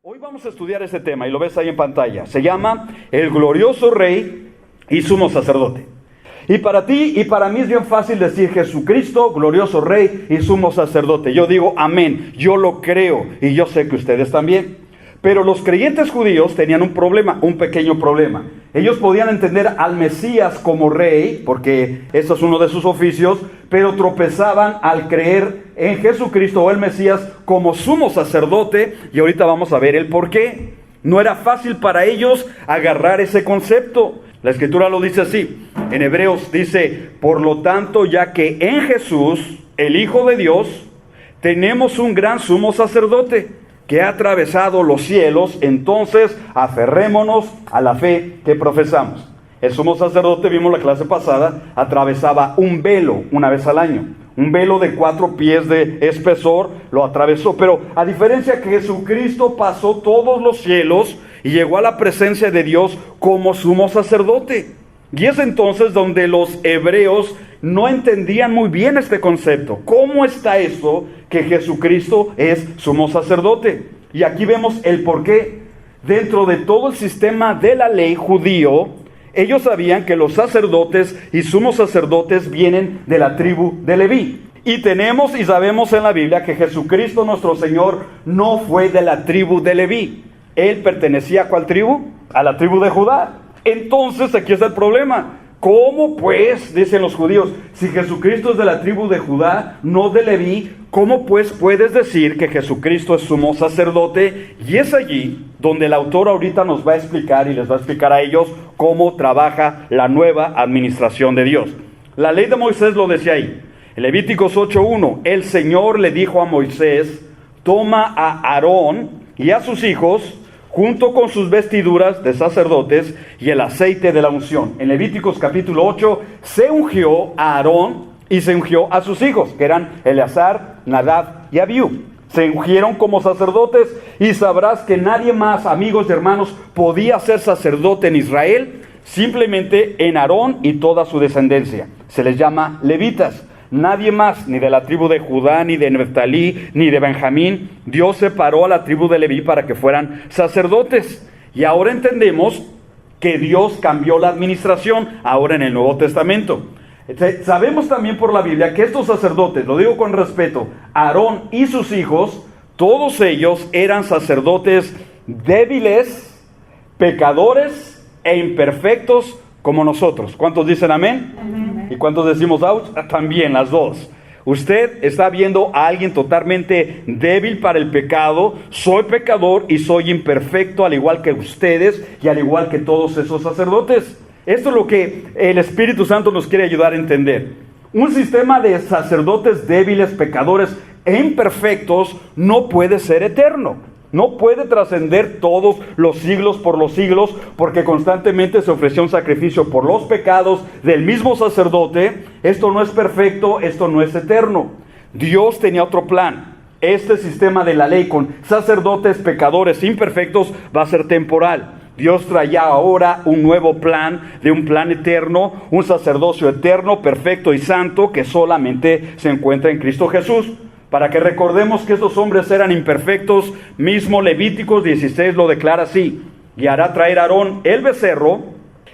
Hoy vamos a estudiar este tema y lo ves ahí en pantalla. Se llama el glorioso Rey y sumo sacerdote. Y para ti y para mí es bien fácil decir Jesucristo, glorioso Rey y sumo sacerdote. Yo digo amén, yo lo creo y yo sé que ustedes también. Pero los creyentes judíos tenían un problema, un pequeño problema. Ellos podían entender al Mesías como rey, porque eso es uno de sus oficios, pero tropezaban al creer en Jesucristo o el Mesías como sumo sacerdote, y ahorita vamos a ver el por qué. No era fácil para ellos agarrar ese concepto. La Escritura lo dice así, en Hebreos dice, por lo tanto, ya que en Jesús, el Hijo de Dios, tenemos un gran sumo sacerdote, que ha atravesado los cielos, entonces aferrémonos a la fe que profesamos. El sumo sacerdote, vimos la clase pasada, atravesaba un velo una vez al año. Un velo de 4 pies de espesor lo atravesó, pero a diferencia que Jesucristo pasó todos los cielos y llegó a la presencia de Dios como sumo sacerdote. Y es entonces donde los hebreos no entendían muy bien este concepto. ¿Cómo está esto que Jesucristo es sumo sacerdote? Y aquí vemos el porqué. Dentro de todo el sistema de la ley judío, ellos sabían que los sacerdotes y sumos sacerdotes vienen de la tribu de Leví. Y tenemos y sabemos en la Biblia que Jesucristo nuestro Señor no fue de la tribu de Leví. Él pertenecía ¿a cuál tribu? A la tribu de Judá. Entonces aquí está el problema. ¿Cómo pues, dicen los judíos, si Jesucristo es de la tribu de Judá, no de Leví, cómo pues puedes decir que Jesucristo es sumo sacerdote? Y es allí donde el autor ahorita nos va a explicar y les va a explicar a ellos cómo trabaja la nueva administración de Dios. La ley de Moisés lo decía ahí. En Levíticos 8:1, el Señor le dijo a Moisés, toma a Aarón y a sus hijos, junto con sus vestiduras de sacerdotes y el aceite de la unción. En Levíticos capítulo 8 se ungió a Aarón y se ungió a sus hijos, que eran Eleazar, Nadab y Abiú. Se ungieron como sacerdotes y sabrás que nadie más, amigos y hermanos, podía ser sacerdote en Israel, simplemente en Aarón y toda su descendencia. Se les llama levitas. Nadie más, ni de la tribu de Judá, ni de Neftalí, ni de Benjamín. Dios separó a la tribu de Leví para que fueran sacerdotes. Y ahora entendemos que Dios cambió la administración ahora en el Nuevo Testamento. Sabemos también por la Biblia que estos sacerdotes, lo digo con respeto, Aarón y sus hijos, todos ellos eran sacerdotes débiles, pecadores e imperfectos como nosotros. ¿Cuántos dicen amén? Amén. ¿Y cuántos decimos ouch? También las dos. Usted está viendo a alguien totalmente débil para el pecado. Soy pecador y soy imperfecto, al igual que ustedes y al igual que todos esos sacerdotes. Esto es lo que el Espíritu Santo nos quiere ayudar a entender. Un sistema de sacerdotes débiles, pecadores e imperfectos no puede ser eterno. No puede trascender todos los siglos por los siglos, porque constantemente se ofreció un sacrificio por los pecados del mismo sacerdote. Esto no es perfecto, esto no es eterno. Dios tenía otro plan. Este sistema de la ley con sacerdotes, pecadores, imperfectos, va a ser temporal. Dios traía ahora un nuevo plan, de un plan eterno, un sacerdocio eterno, perfecto y santo, que solamente se encuentra en Cristo Jesús. Para que recordemos que estos hombres eran imperfectos, mismo Levíticos 16 lo declara así. Y hará traer a Aarón el becerro,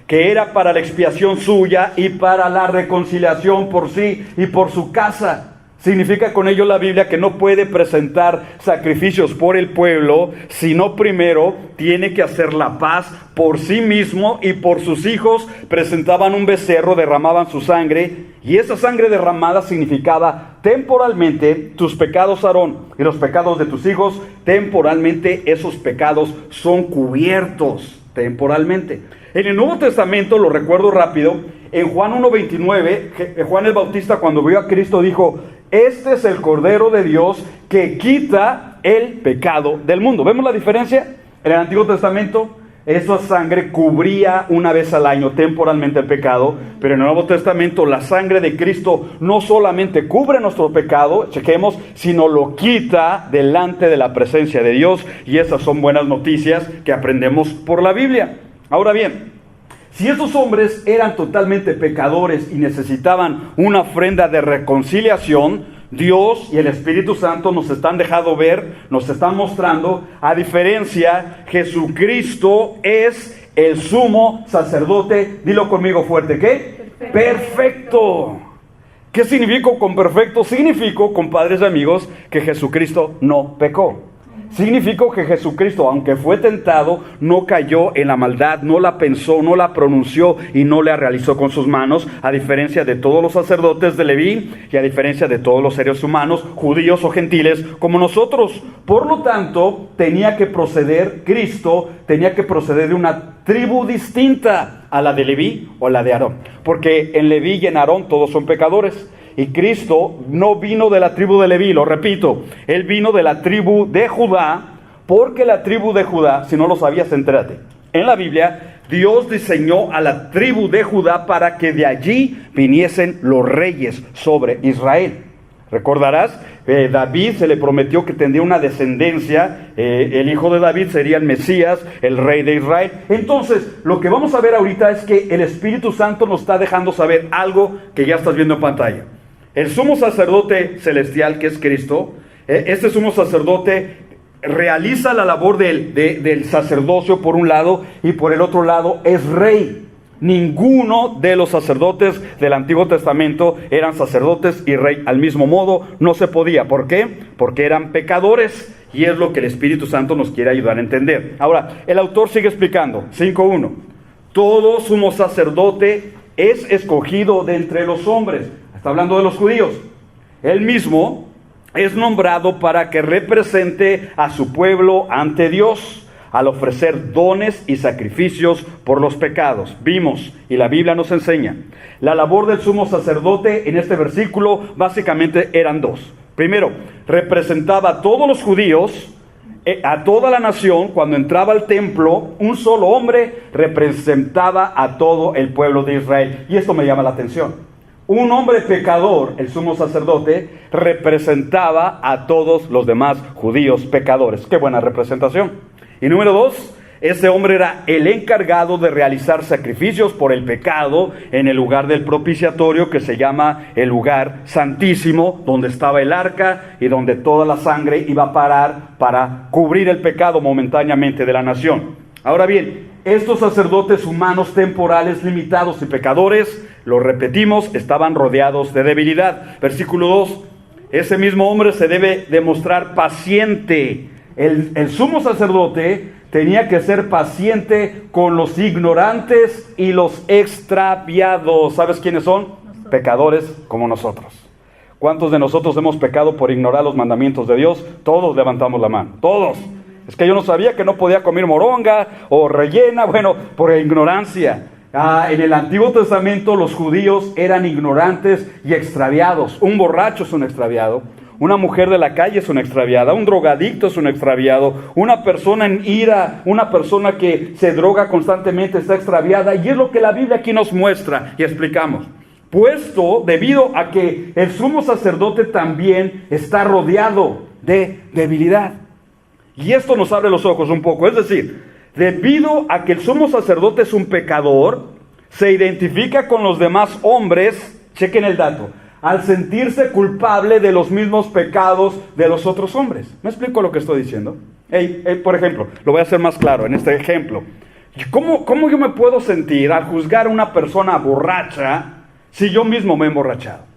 que era para la expiación suya y para la reconciliación por sí y por su casa. Significa con ello la Biblia que no puede presentar sacrificios por el pueblo, sino primero tiene que hacer la paz por sí mismo y por sus hijos. Presentaban un becerro, derramaban su sangre, y esa sangre derramada significaba temporalmente tus pecados, Aarón, y los pecados de tus hijos. Temporalmente esos pecados son cubiertos, temporalmente. En el Nuevo Testamento, lo recuerdo rápido, en Juan 1:29, Juan el Bautista cuando vio a Cristo dijo, este es el Cordero de Dios que quita el pecado del mundo. ¿Vemos la diferencia? En el Antiguo Testamento, esa sangre cubría una vez al año temporalmente el pecado, pero en el Nuevo Testamento la sangre de Cristo no solamente cubre nuestro pecado, chequemos, sino lo quita delante de la presencia de Dios, y esas son buenas noticias que aprendemos por la Biblia. Ahora bien, si estos hombres eran totalmente pecadores y necesitaban una ofrenda de reconciliación, Dios y el Espíritu Santo nos están dejando ver, nos están mostrando, a diferencia, Jesucristo es el sumo sacerdote, dilo conmigo fuerte, ¿qué? Perfecto. ¿Qué significó con perfecto? Significó, compadres y amigos, que Jesucristo no pecó. Significó que Jesucristo, aunque fue tentado, no cayó en la maldad, no la pensó, no la pronunció y no la realizó con sus manos, a diferencia de todos los sacerdotes de Leví y a diferencia de todos los seres humanos, judíos o gentiles, como nosotros. Por lo tanto, Cristo tenía que proceder de una tribu distinta a la de Leví o la de Aarón, porque en Leví y en Aarón todos son pecadores. Y Cristo no vino de la tribu de Leví, lo repito, Él vino de la tribu de Judá, porque la tribu de Judá, si no lo sabías, entérate. En la Biblia, Dios diseñó a la tribu de Judá para que de allí viniesen los reyes sobre Israel. Recordarás, David se le prometió que tendría una descendencia, el hijo de David sería el Mesías, el rey de Israel. Entonces, lo que vamos a ver ahorita es que el Espíritu Santo nos está dejando saber algo que ya estás viendo en pantalla. El sumo sacerdote celestial, que es Cristo, este sumo sacerdote realiza la labor del sacerdocio por un lado y por el otro lado es rey. Ninguno de los sacerdotes del Antiguo Testamento eran sacerdotes y rey al mismo modo, no se podía. ¿Por qué? Porque eran pecadores y es lo que el Espíritu Santo nos quiere ayudar a entender. Ahora, el autor sigue explicando, 5.1. Todo sumo sacerdote es escogido de entre los hombres. Está hablando de los judíos. Él mismo es nombrado para que represente a su pueblo ante Dios, al ofrecer dones y sacrificios por los pecados. Vimos, y la Biblia nos enseña, la labor del sumo sacerdote en este versículo básicamente eran dos. Primero, representaba a todos los judíos, a toda la nación. Cuando entraba al templo, un solo hombre representaba a todo el pueblo de Israel. Y esto me llama la atención. Un hombre pecador, el sumo sacerdote, representaba a todos los demás judíos pecadores. ¡Qué buena representación! Y número 2, ese hombre era el encargado de realizar sacrificios por el pecado en el lugar del propiciatorio, que se llama el lugar santísimo, donde estaba el arca y donde toda la sangre iba a parar para cubrir el pecado momentáneamente de la nación. Ahora bien, estos sacerdotes humanos temporales, limitados y pecadores, lo repetimos, estaban rodeados de debilidad. Versículo 2, ese mismo hombre se debe demostrar paciente. El sumo sacerdote tenía que ser paciente con los ignorantes y los extraviados. ¿Sabes quiénes son? Pecadores como nosotros. ¿Cuántos de nosotros hemos pecado por ignorar los mandamientos de Dios? Todos levantamos la mano, todos. Es que yo no sabía que no podía comer moronga o rellena, bueno, por ignorancia. En el Antiguo Testamento los judíos eran ignorantes y extraviados. Un borracho es un extraviado. Una mujer de la calle es una extraviada, un drogadicto es un extraviado, una persona en ira, una persona que se droga constantemente está extraviada, y es lo que la Biblia aquí nos muestra y explicamos. Puesto debido a que el sumo sacerdote también está rodeado de debilidad. Y esto nos abre los ojos un poco, es decir, debido a que el sumo sacerdote es un pecador, se identifica con los demás hombres, chequen el dato, al sentirse culpable de los mismos pecados de los otros hombres. ¿Me explico lo que estoy diciendo? Por ejemplo, lo voy a hacer más claro en este ejemplo. ¿Cómo yo me puedo sentir al juzgar a una persona borracha si yo mismo me he emborrachado?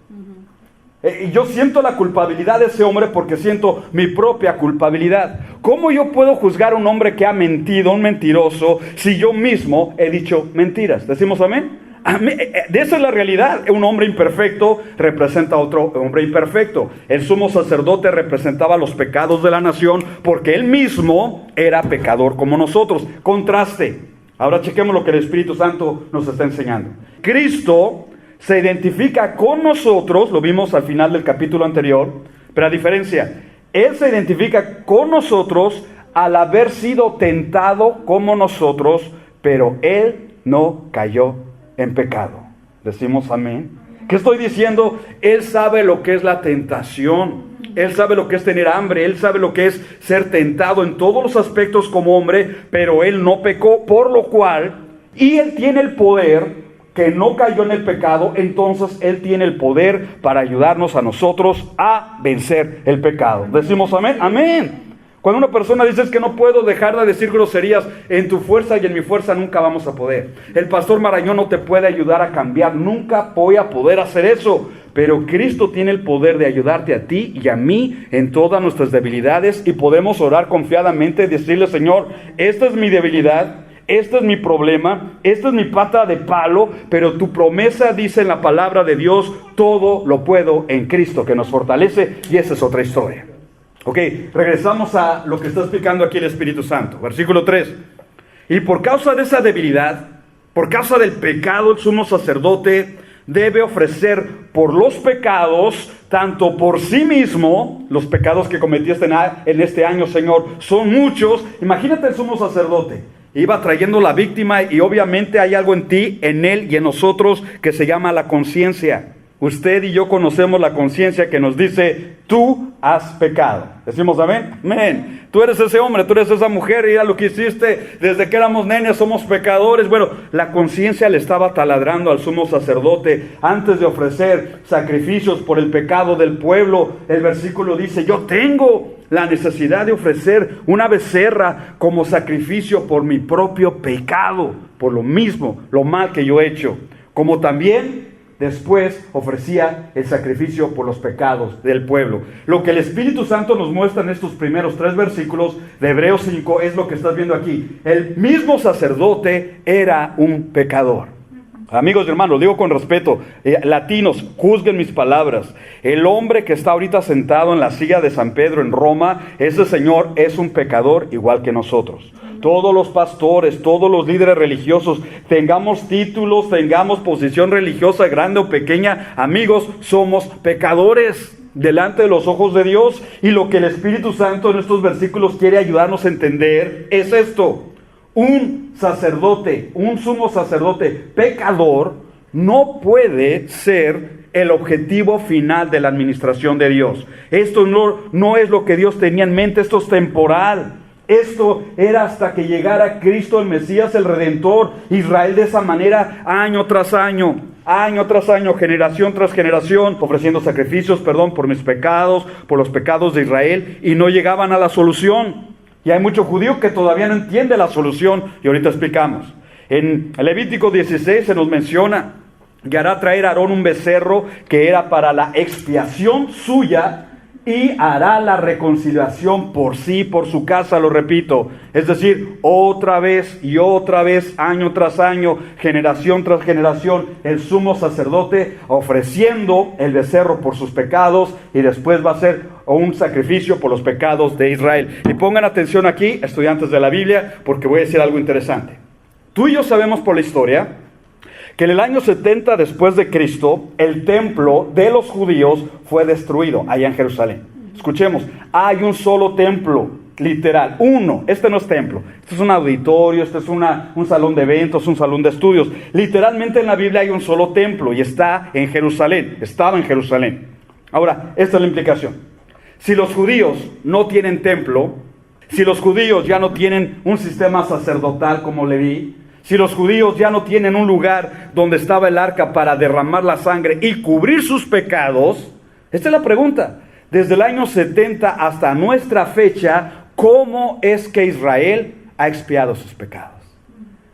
Yo siento la culpabilidad de ese hombre porque siento mi propia culpabilidad. ¿Cómo yo puedo juzgar a un hombre que ha mentido, un mentiroso, si yo mismo he dicho mentiras? ¿Decimos amén? De esa es la realidad. Un hombre imperfecto representa a otro hombre imperfecto. El sumo sacerdote representaba los pecados de la nación porque él mismo era pecador como nosotros. Contraste. Ahora chequemos lo que el Espíritu Santo nos está enseñando. Cristo se identifica con nosotros, lo vimos al final del capítulo anterior, pero a diferencia, Él se identifica con nosotros al haber sido tentado como nosotros, pero Él no cayó en pecado. Decimos amén. ¿Qué estoy diciendo? Él sabe lo que es la tentación. Él sabe lo que es tener hambre. Él sabe lo que es ser tentado en todos los aspectos como hombre, pero Él no pecó, por lo cual, y Él tiene el poder que no cayó en el pecado, entonces Él tiene el poder para ayudarnos a nosotros a vencer el pecado. ¿Decimos amén? Amén. Cuando una persona dice es que no puedo dejar de decir groserías, en tu fuerza y en mi fuerza nunca vamos a poder. El pastor Marañón no te puede ayudar a cambiar, nunca voy a poder hacer eso. Pero Cristo tiene el poder de ayudarte a ti y a mí en todas nuestras debilidades, y podemos orar confiadamente y decirle: Señor, esta es mi debilidad, este es mi problema, esta es mi pata de palo, pero tu promesa dice en la palabra de Dios: todo lo puedo en Cristo que nos fortalece, y esa es otra historia. Ok, regresamos a lo que está explicando aquí el Espíritu Santo. Versículo 3. Y por causa de esa debilidad, por causa del pecado, el sumo sacerdote debe ofrecer por los pecados, tanto por sí mismo, los pecados que cometiste en este año, Señor, son muchos. Imagínate el sumo sacerdote. Iba trayendo la víctima, y obviamente hay algo en ti, en él y en nosotros que se llama la conciencia. Usted y yo conocemos la conciencia que nos dice: tú has pecado. Decimos amén. Amén. Tú eres ese hombre, tú eres esa mujer, mira lo que hiciste desde que éramos nenes, somos pecadores. Bueno, la conciencia le estaba taladrando al sumo sacerdote antes de ofrecer sacrificios por el pecado del pueblo. El versículo dice: yo tengo la necesidad de ofrecer una becerra como sacrificio por mi propio pecado, por lo mismo, lo mal que yo he hecho, como también después ofrecía el sacrificio por los pecados del pueblo. Lo que el Espíritu Santo nos muestra en estos primeros 3 versículos de Hebreos 5 es lo que estás viendo aquí. El mismo sacerdote era un pecador. Amigos y hermanos, digo con respeto, latinos, juzguen mis palabras. El hombre que está ahorita sentado en la silla de San Pedro en Roma, ese señor es un pecador igual que nosotros. Todos los pastores, todos los líderes religiosos, tengamos títulos, tengamos posición religiosa grande o pequeña, amigos, somos pecadores delante de los ojos de Dios. Y lo que el Espíritu Santo en estos versículos quiere ayudarnos a entender es esto: un sacerdote, un sumo sacerdote pecador no puede ser el objetivo final de la administración de Dios. Esto no es lo que Dios tenía en mente, esto es temporal. Esto era hasta que llegara Cristo, el Mesías, el Redentor. Israel de esa manera, año tras año, generación tras generación, ofreciendo sacrificios, por mis pecados, por los pecados de Israel, y no llegaban a la solución. Y hay mucho judío que todavía no entiende la solución, y ahorita explicamos. En Levítico 16 se nos menciona: y hará traer a Aarón un becerro que era para la expiación suya, y hará la reconciliación por sí, por su casa, lo repito. Es decir, otra vez y otra vez, año tras año, generación tras generación, el sumo sacerdote ofreciendo el becerro por sus pecados, y después va a ser un sacrificio por los pecados de Israel. Y pongan atención aquí, estudiantes de la Biblia, porque voy a decir algo interesante. Tú y yo sabemos por la historia que en el año 70 después de Cristo, el templo de los judíos fue destruido allá en Jerusalén. Escuchemos, hay un solo templo, literal, uno. Este no es templo, este es un auditorio, este es un salón de eventos, un salón de estudios. Literalmente en la Biblia hay un solo templo y está en Jerusalén, estaba en Jerusalén. Ahora, esta es la implicación. Si los judíos no tienen templo, si los judíos ya no tienen un sistema sacerdotal como Leví, si los judíos ya no tienen un lugar donde estaba el arca para derramar la sangre y cubrir sus pecados, esta es la pregunta. Desde el año 70 hasta nuestra fecha, ¿cómo es que Israel ha expiado sus pecados?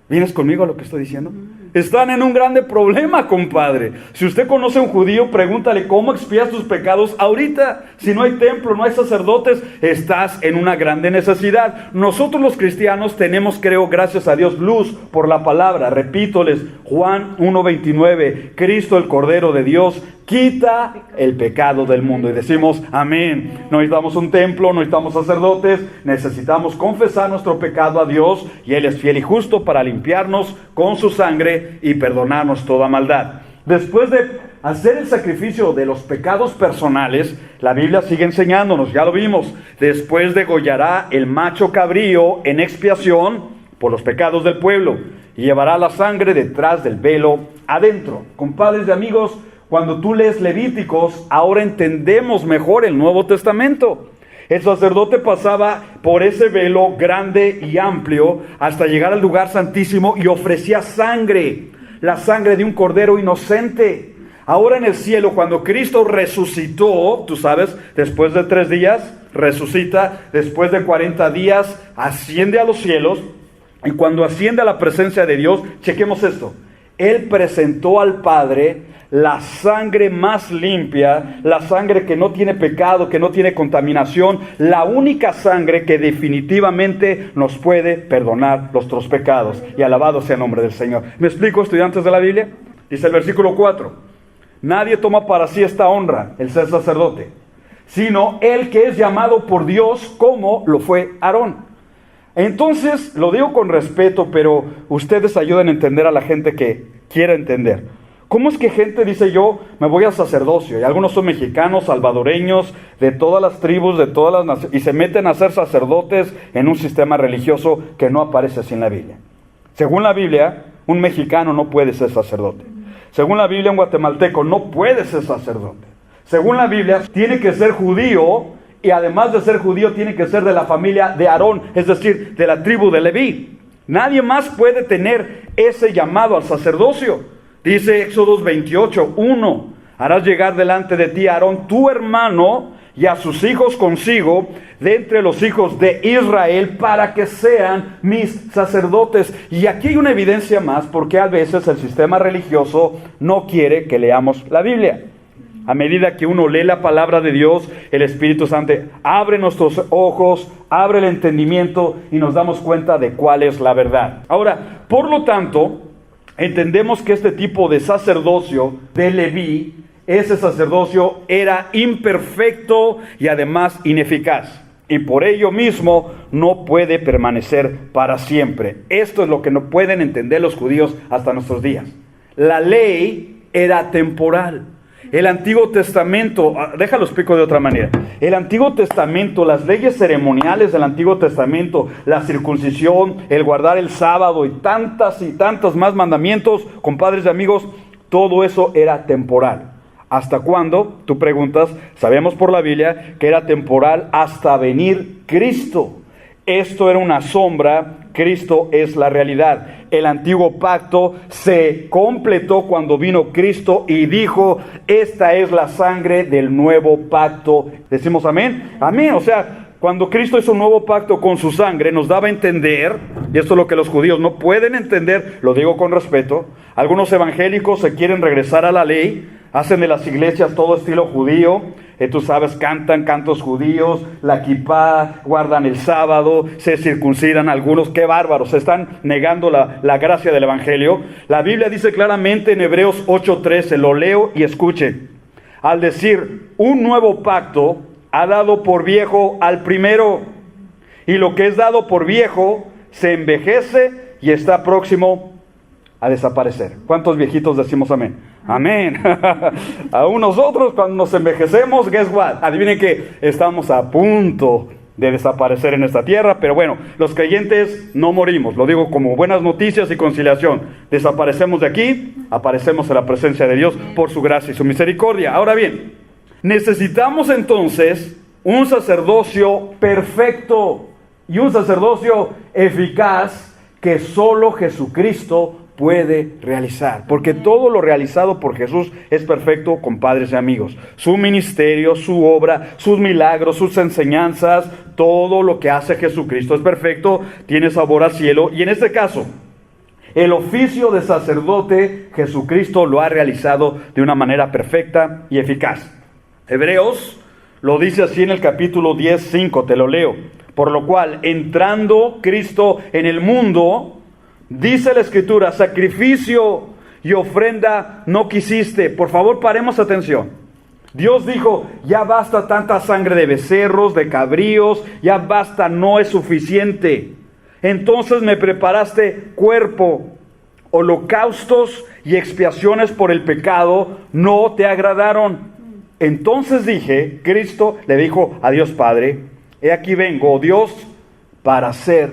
¿Vienes conmigo a lo que estoy diciendo? Están en un grande problema, compadre. Si usted conoce a un judío, pregúntale cómo expias tus pecados ahorita. Si no hay templo, no hay sacerdotes, estás en una grande necesidad. Nosotros los cristianos tenemos, creo, gracias a Dios, luz por la palabra. Repítoles, Juan 1:29, Cristo el Cordero de Dios quita el pecado del mundo. Y decimos, amén. No necesitamos un templo, no necesitamos sacerdotes, necesitamos confesar nuestro pecado a Dios, y Él es fiel y justo para limpiarnos con su sangre y perdonarnos toda maldad. Después de hacer el sacrificio de los pecados personales, la Biblia sigue enseñándonos, ya lo vimos, después degollará el macho cabrío en expiación por los pecados del pueblo, y llevará la sangre detrás del velo adentro. Compadres y amigos, cuando tú lees Levíticos, ahora entendemos mejor el Nuevo Testamento. El sacerdote pasaba por ese velo grande y amplio hasta llegar al lugar santísimo y ofrecía sangre. la sangre de un cordero inocente. Ahora en el cielo, cuando Cristo resucitó, tú sabes, después de 3 días, resucita, después de 40 días, asciende a los cielos, y cuando asciende a la presencia de Dios, chequemos esto, Él presentó al Padre la sangre más limpia, la sangre que no tiene pecado, que no tiene contaminación, la única sangre que definitivamente nos puede perdonar nuestros pecados. Y alabado sea el nombre del Señor. ¿Me explico, estudiantes de la Biblia? Dice el versículo 4. Nadie toma para sí esta honra, el ser sacerdote, sino el que es llamado por Dios como lo fue Aarón. Entonces, lo digo con respeto, pero ustedes ayudan a entender a la gente que quiera entender. ¿Cómo es que gente dice yo me voy al sacerdocio? Y algunos son mexicanos, salvadoreños, de todas las tribus, de todas las naciones, y se meten a ser sacerdotes en un sistema religioso que no aparece así en la Biblia. Según la Biblia, un mexicano no puede ser sacerdote. Según la Biblia, un guatemalteco no puede ser sacerdote. Según la Biblia, tiene que ser judío, y además de ser judío, tiene que ser de la familia de Aarón, es decir, de la tribu de Leví. Nadie más puede tener ese llamado al sacerdocio. Dice Éxodo 28, 1, harás llegar delante de ti a Aarón, tu hermano, y a sus hijos consigo, de entre los hijos de Israel, para que sean mis sacerdotes. Y aquí hay una evidencia más, porque a veces el sistema religioso no quiere que leamos la Biblia. A medida que uno lee la palabra de Dios, el Espíritu Santo abre nuestros ojos, abre el entendimiento y nos damos cuenta de cuál es la verdad. Ahora, por lo tanto, entendemos que este tipo de sacerdocio de Leví, ese sacerdocio era imperfecto y además ineficaz. Y por ello mismo no puede permanecer para siempre. Esto es lo que no pueden entender los judíos hasta nuestros días. La ley era temporal. El Antiguo Testamento, déjalo explico de otra manera. El Antiguo Testamento, las leyes ceremoniales del Antiguo Testamento, la circuncisión, el guardar el sábado y tantos más mandamientos, compadres y amigos, todo eso era temporal. ¿Hasta cuándo? Tú preguntas, sabemos por la Biblia que era temporal hasta venir Cristo. Esto era una sombra, Cristo es la realidad. El antiguo pacto se completó cuando vino Cristo y dijo, esta es la sangre del nuevo pacto. ¿Decimos amén? Amén, o sea, cuando Cristo hizo un nuevo pacto con su sangre, nos daba a entender, y esto es lo que los judíos no pueden entender, lo digo con respeto, algunos evangélicos se quieren regresar a la ley, hacen de las iglesias todo estilo judío, tú sabes, cantan cantos judíos, la kipá, guardan el sábado, se circuncidan algunos, qué bárbaros, están negando la gracia del evangelio. La Biblia dice claramente en Hebreos 8:13, lo leo y escuchen, al decir, un nuevo pacto ha dado por viejo al primero, y lo que es dado por viejo se envejece y está próximo a desaparecer. ¿Cuántos viejitos decimos amén? Amén. Aún nosotros cuando nos envejecemos, guess what? Adivinen que estamos a punto de desaparecer en esta tierra, pero bueno, los creyentes no morimos, lo digo como buenas noticias y conciliación. Desaparecemos de aquí, aparecemos en la presencia de Dios por su gracia y su misericordia. Ahora bien, necesitamos entonces un sacerdocio perfecto y un sacerdocio eficaz que solo Jesucristo puede realizar, porque todo lo realizado por Jesús es perfecto, compadres y amigos. Su ministerio, su obra, sus milagros, sus enseñanzas, todo lo que hace Jesucristo es perfecto, tiene sabor al cielo. Y en este caso, el oficio de sacerdote, Jesucristo lo ha realizado de una manera perfecta y eficaz. Hebreos lo dice así en el capítulo 10:5, te lo leo. Por lo cual, entrando Cristo en el mundo, dice la Escritura, sacrificio y ofrenda no quisiste. Por favor, paremos atención. Dios dijo, ya basta tanta sangre de becerros, de cabríos, ya basta, no es suficiente. Entonces me preparaste cuerpo, holocaustos y expiaciones por el pecado, no te agradaron. Entonces dije, Cristo le dijo a Dios Padre, he aquí vengo, oh Dios, para hacer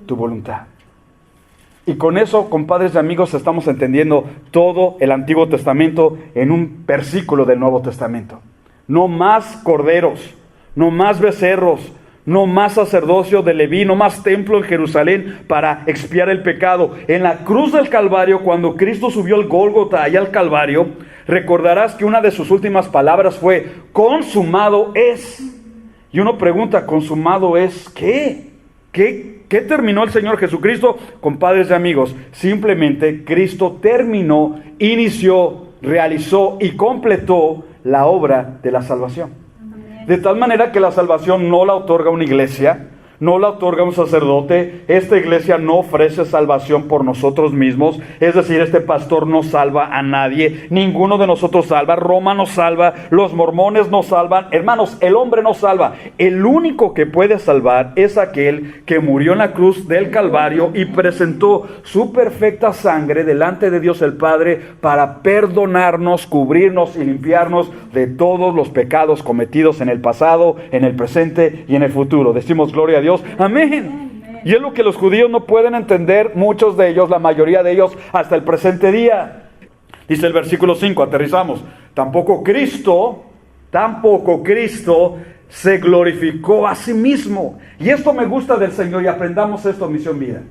tu voluntad. Y con eso, compadres y amigos, estamos entendiendo todo el Antiguo Testamento en un versículo del Nuevo Testamento. No más corderos, no más becerros, No más sacerdocio de Leví, no más templo en Jerusalén para expiar el pecado. En la cruz del Calvario, cuando Cristo subió el Gólgota allá al Calvario, recordarás que una de sus últimas palabras fue, consumado es. Y uno pregunta, ¿consumado es qué? ¿Qué terminó el Señor Jesucristo? Compadres y amigos, simplemente Cristo terminó, inició, realizó y completó la obra de la salvación. De tal manera que la salvación no la otorga una iglesia, no la otorga un sacerdote. Esta iglesia no ofrece salvación por nosotros mismos. Es decir, este pastor no salva a nadie. Ninguno de nosotros salva. Roma no salva. Los mormones no salvan. Hermanos, el hombre no salva. El único que puede salvar es aquel que murió en la cruz del Calvario y presentó su perfecta sangre delante de Dios el Padre para perdonarnos, cubrirnos y limpiarnos de todos los pecados cometidos en el pasado, en el presente y en el futuro. Decimos gloria a Dios. Amén. Y es lo que los judíos no pueden entender, muchos de ellos, la mayoría de ellos, hasta el presente día. Dice el versículo 5, aterrizamos. Tampoco Cristo se glorificó a sí mismo. Y esto me gusta del Señor, y aprendamos esto, Misión Vida.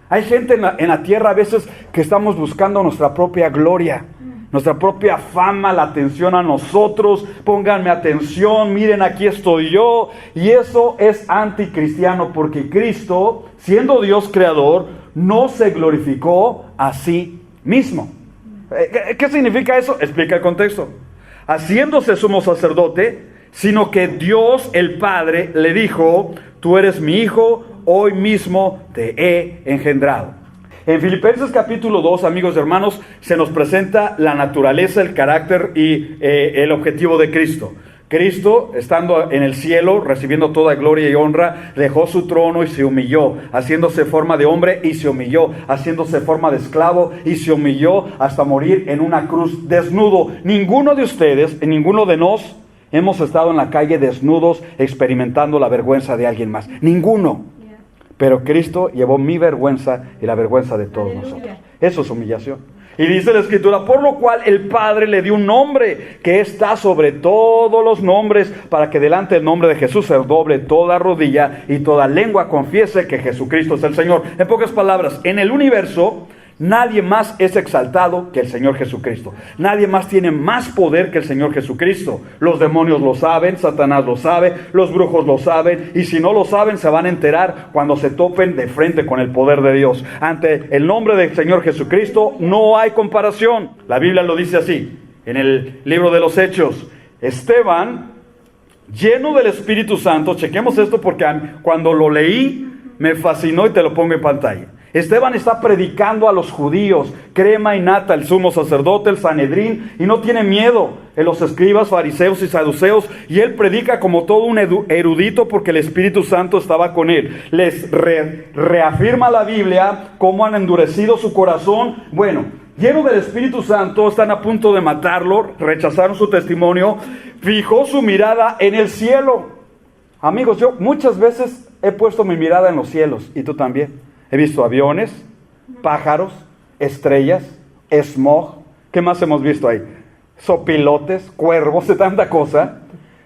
Hay gente en la tierra a veces que estamos buscando nuestra propia gloria, nuestra propia fama, la atención a nosotros. Pónganme atención, miren, aquí estoy yo. Y eso es anticristiano, porque Cristo, siendo Dios creador, no se glorificó a sí mismo. ¿Qué significa eso? Explica el contexto. Haciéndose sumo sacerdote, sino que Dios el Padre le dijo, tú eres mi hijo, hoy mismo te he engendrado. En Filipenses capítulo 2, amigos y hermanos, se nos presenta la naturaleza, el carácter y el objetivo de Cristo. Cristo, estando en el cielo, recibiendo toda gloria y honra, dejó su trono y se humilló, haciéndose forma de hombre y se humilló, haciéndose forma de esclavo y se humilló hasta morir en una cruz desnudo. Ninguno de ustedes, ninguno de nos, hemos estado en la calle desnudos experimentando la vergüenza de alguien más. Ninguno. Pero Cristo llevó mi vergüenza y la vergüenza de todos nosotros. Eso es humillación. Y dice la Escritura, por lo cual el Padre le dio un nombre que está sobre todos los nombres, para que delante del nombre de Jesús se doble toda rodilla y toda lengua confiese que Jesucristo es el Señor. En pocas palabras, en el universo nadie más es exaltado que el Señor Jesucristo. Nadie más tiene más poder que el Señor Jesucristo. Los demonios lo saben, Satanás lo sabe, los brujos lo saben, y si no lo saben se van a enterar cuando se topen de frente con el poder de Dios. Ante el nombre del Señor Jesucristo no hay comparación. La Biblia lo dice así, en el libro de los Hechos. Esteban, lleno del Espíritu Santo, chequemos esto porque cuando lo leí me fascinó y te lo pongo en pantalla. Esteban está predicando a los judíos, crema y nata, el sumo sacerdote, el Sanedrín, y no tiene miedo en los escribas, fariseos y saduceos, y él predica como todo un erudito porque el Espíritu Santo estaba con él. Les reafirma la Biblia cómo han endurecido su corazón. Bueno, lleno del Espíritu Santo, están a punto de matarlo, rechazaron su testimonio, fijó su mirada en el cielo. Amigos, yo muchas veces he puesto mi mirada en los cielos, y tú también. He visto aviones, pájaros, estrellas, smog. ¿Qué más hemos visto ahí? Sopilotes, cuervos, de tanta cosa.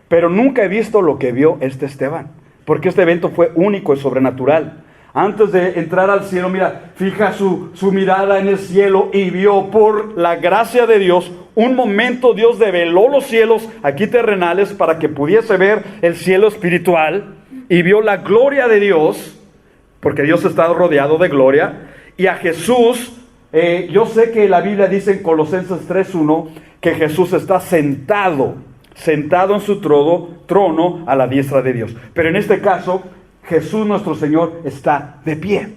Pero nunca he visto lo que vio este Esteban, porque este evento fue único y sobrenatural. Antes de entrar al cielo, mira, fija su mirada en el cielo y vio, por la gracia de Dios, un momento Dios develó los cielos aquí terrenales para que pudiese ver el cielo espiritual, y vio la gloria de Dios, porque Dios está rodeado de gloria, y a Jesús. Yo sé que la Biblia dice en Colosenses 3:1 que Jesús está sentado en su trono a la diestra de Dios. Pero en este caso, Jesús nuestro Señor está de pie.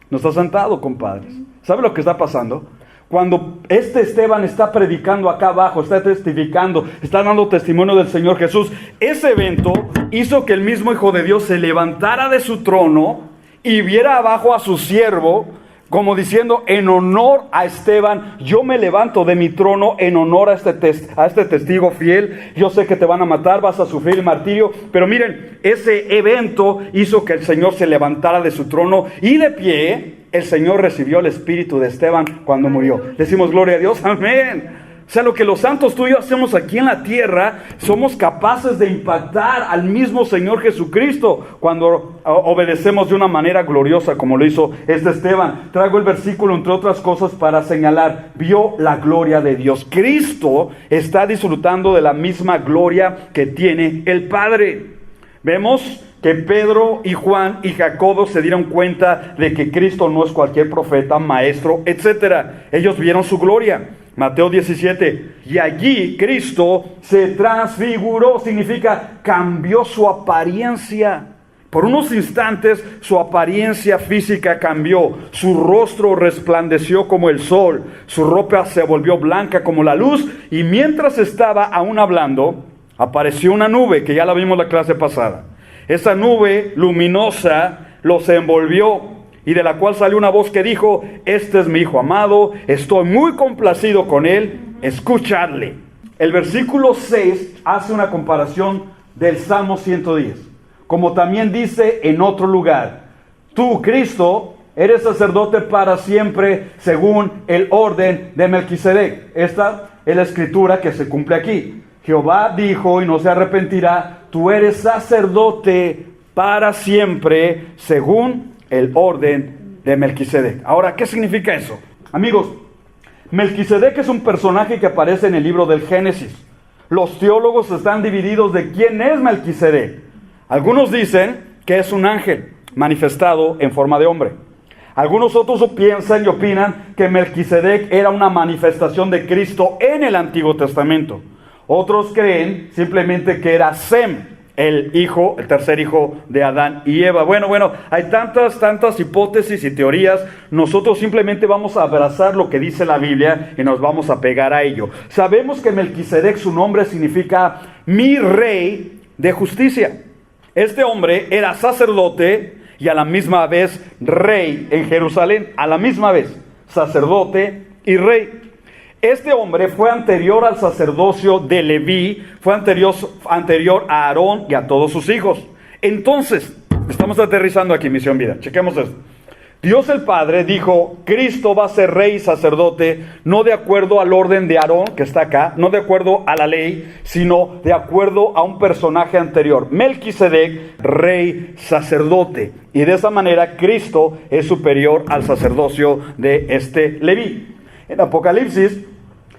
No está sentado, compadres. ¿Sabe lo que está pasando? Cuando este Esteban está predicando acá abajo, está testificando, está dando testimonio del Señor Jesús, ese evento hizo que el mismo Hijo de Dios se levantara de su trono y viera abajo a su siervo, como diciendo, en honor a Esteban, yo me levanto de mi trono en honor a este testigo fiel. Yo sé que te van a matar, vas a sufrir el martirio, pero miren, ese evento hizo que el Señor se levantara de su trono, y de pie el Señor recibió el espíritu de Esteban cuando murió. Decimos gloria a Dios, amén. O sea, lo que los santos tú y yo hacemos aquí en la tierra, somos capaces de impactar al mismo Señor Jesucristo cuando obedecemos de una manera gloriosa como lo hizo Esteban. Traigo el versículo, entre otras cosas, para señalar, vio la gloria de Dios. Cristo está disfrutando de la misma gloria que tiene el Padre. Vemos que Pedro y Juan y Jacobo se dieron cuenta de que Cristo no es cualquier profeta, maestro, etc. Ellos vieron su gloria. Mateo 17, y allí Cristo se transfiguró, significa cambió su apariencia. Por unos instantes su apariencia física cambió, su rostro resplandeció como el sol, su ropa se volvió blanca como la luz, y mientras estaba aún hablando, apareció una nube, que ya la vimos la clase pasada. Esa nube luminosa los envolvió, y de la cual salió una voz que dijo, este es mi Hijo amado, estoy muy complacido con él, escuchadle. El versículo 6 hace una comparación del Salmo 110, como también dice en otro lugar, tú, Cristo, eres sacerdote para siempre según el orden de Melquisedec. Esta es la escritura que se cumple aquí. Jehová dijo y no se arrepentirá, tú eres sacerdote para siempre según el orden de Melquisedec. Ahora, ¿qué significa eso? Amigos, Melquisedec es un personaje que aparece en el libro del Génesis. Los teólogos están divididos de quién es Melquisedec. Algunos dicen que es un ángel manifestado en forma de hombre. Algunos otros piensan y opinan que Melquisedec era una manifestación de Cristo en el Antiguo Testamento. Otros creen simplemente que era Sem, el tercer hijo de Adán y Eva. Bueno, hay tantas hipótesis y teorías. Nosotros simplemente vamos a abrazar lo que dice la Biblia y nos vamos a pegar a ello. Sabemos que Melquisedec, su nombre significa mi rey de justicia. Este hombre era sacerdote y a la misma vez rey en Jerusalén, a la misma vez, sacerdote y rey. Este hombre fue anterior al sacerdocio de Leví, fue anterior a Aarón y a todos sus hijos. Entonces, estamos aterrizando aquí, Misión Vida, chequemos esto. Dios el Padre dijo, Cristo va a ser rey y sacerdote, no de acuerdo al orden de Aarón, que está acá, no de acuerdo a la ley, sino de acuerdo a un personaje anterior. Melquisedec, rey, sacerdote. Y de esa manera, Cristo es superior al sacerdocio de este Leví. En Apocalipsis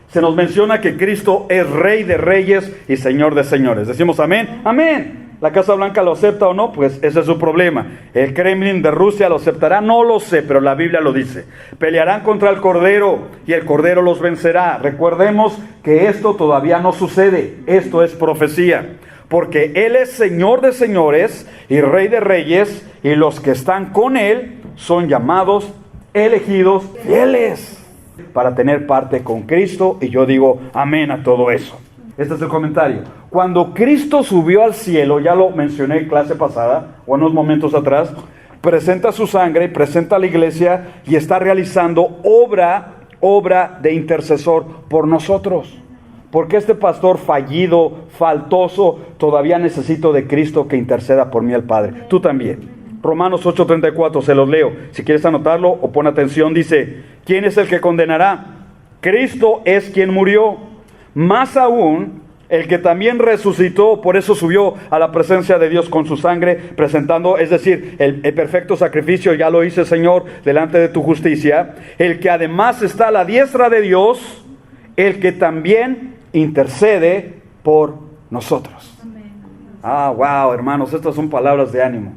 se nos menciona que Cristo es Rey de reyes y Señor de señores. ¿Decimos amén? ¡Amén! ¿La Casa Blanca lo acepta o no? Pues ese es su problema. ¿El Kremlin de Rusia lo aceptará? No lo sé, pero la Biblia lo dice. Pelearán contra el Cordero y el Cordero los vencerá. Recordemos que esto todavía no sucede. Esto es profecía. Porque Él es Señor de señores y Rey de reyes, y los que están con Él son llamados, elegidos, fieles, para tener parte con Cristo. Y yo digo amén a todo eso. Este es el comentario. Cuando Cristo subió al cielo, ya lo mencioné en clase pasada o en unos momentos atrás, presenta su sangre, presenta a la iglesia y está realizando obra de intercesor por nosotros. Porque este pastor fallido, faltoso, todavía necesito de Cristo que interceda por mí al Padre. Tú también. Romanos 8:34, se los leo. Si quieres anotarlo o pon atención, dice, ¿quién es el que condenará? Cristo es quien murió, más aún el que también resucitó, por eso subió a la presencia de Dios con su sangre, presentando, es decir, el perfecto sacrificio, ya lo hice, Señor, delante de tu justicia, el que además está a la diestra de Dios, el que también intercede por nosotros. Ah, wow, hermanos, estas son palabras de ánimo.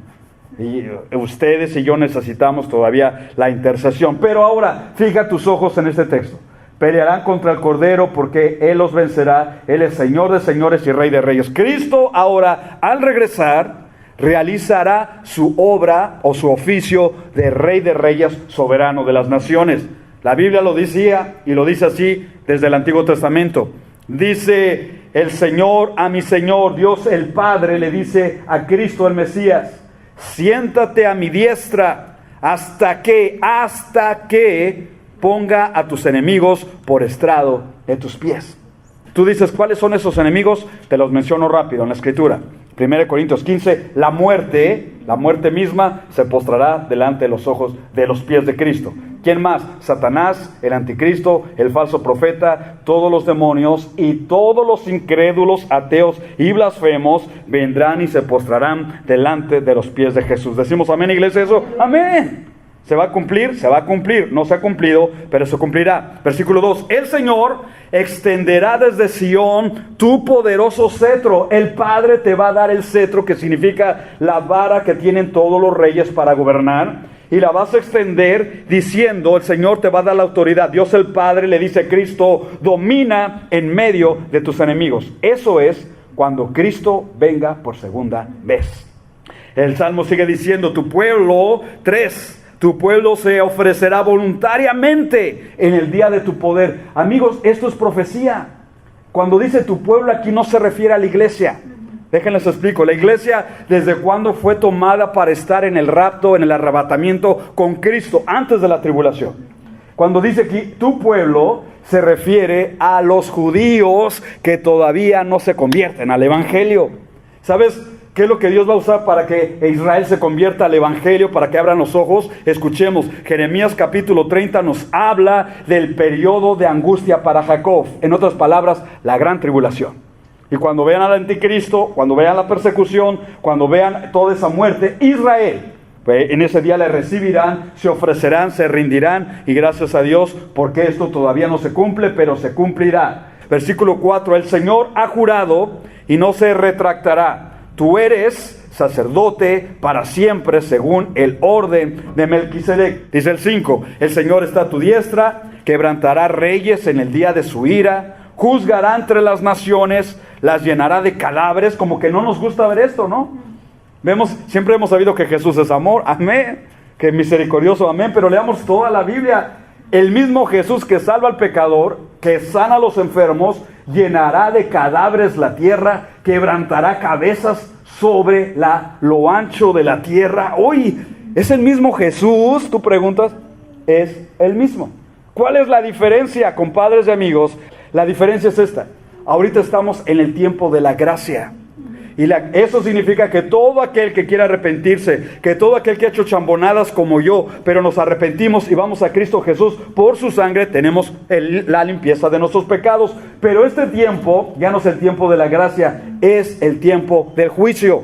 Y ustedes y yo necesitamos todavía la intercesión. Pero ahora, fija tus ojos en este texto. Pelearán contra el Cordero porque Él los vencerá. Él es Señor de señores y Rey de reyes. Cristo ahora, al regresar, realizará su obra o su oficio de Rey de reyes, soberano de las naciones. La Biblia lo decía y lo dice así desde el Antiguo Testamento. Dice el Señor a mi Señor, Dios el Padre le dice a Cristo el Mesías, siéntate a mi diestra hasta que ponga a tus enemigos por estrado de tus pies. Tú dices, ¿cuáles son esos enemigos? Te los menciono rápido en la Escritura. 1 Corintios 15, la muerte misma se postrará delante de los ojos de los pies de Cristo. ¿Quién más? Satanás, el anticristo, el falso profeta, todos los demonios y todos los incrédulos, ateos y blasfemos vendrán y se postrarán delante de los pies de Jesús. ¿Decimos amén, iglesia, eso? ¡Amén! ¿Se va a cumplir? Se va a cumplir. No se ha cumplido, pero se cumplirá. Versículo 2. El Señor extenderá desde Sión tu poderoso cetro. El Padre te va a dar el cetro, que significa la vara que tienen todos los reyes para gobernar. Y la vas a extender diciendo, el Señor te va a dar la autoridad. Dios el Padre le dice a Cristo, domina en medio de tus enemigos. Eso es cuando Cristo venga por segunda vez. El Salmo sigue diciendo, tu pueblo, 3, tu pueblo se ofrecerá voluntariamente en el día de tu poder. Amigos, esto es profecía. Cuando dice tu pueblo, aquí no se refiere a la iglesia. Déjenles explico. La iglesia, ¿desde cuándo fue tomada para estar en el rapto, en el arrebatamiento con Cristo? Antes de la tribulación. Cuando dice aquí tu pueblo, se refiere a los judíos que todavía no se convierten al evangelio. ¿Sabes qué es lo que Dios va a usar para que Israel se convierta al evangelio, para que abran los ojos? Escuchemos, Jeremías capítulo 30 nos habla del periodo de angustia para Jacob. En otras palabras, la gran tribulación. Y cuando vean al anticristo, cuando vean la persecución, cuando vean toda esa muerte, Israel, pues en ese día le recibirán, se ofrecerán, se rendirán, y gracias a Dios, porque esto todavía no se cumple, pero se cumplirá. Versículo 4, el Señor ha jurado y no se retractará. Tú eres sacerdote para siempre según el orden de Melquisedec. Dice el 5, el Señor está a tu diestra, quebrantará reyes en el día de su ira, juzgará entre las naciones, las llenará de cadáveres. Como que no nos gusta ver esto, ¿no? Siempre hemos sabido que Jesús es amor, amén, que es misericordioso, amén, pero leamos toda la Biblia. El mismo Jesús que salva al pecador, que sana a los enfermos, llenará de cadáveres la tierra, quebrantará cabezas sobre lo ancho de la tierra. Hoy es el mismo Jesús, tú preguntas, es el mismo. ¿Cuál es la diferencia, compadres y amigos? La diferencia es esta. Ahorita estamos en el tiempo de la gracia. Y eso significa que todo aquel que quiera arrepentirse, que todo aquel que ha hecho chambonadas como yo, pero nos arrepentimos y vamos a Cristo Jesús, por su sangre tenemos la limpieza de nuestros pecados. Pero este tiempo ya no es el tiempo de la gracia, es el tiempo del juicio.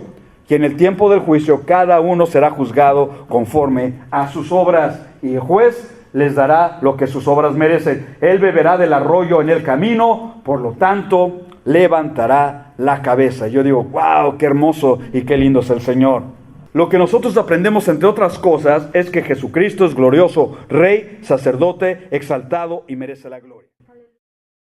Y en el tiempo del juicio cada uno será juzgado conforme a sus obras. Y el juez les dará lo que sus obras merecen. Él beberá del arroyo en el camino, por lo tanto levantará la cabeza. Yo digo, wow, qué hermoso y qué lindo es el Señor. Lo que nosotros aprendemos, entre otras cosas, es que Jesucristo es glorioso, Rey, sacerdote, exaltado y merece la gloria.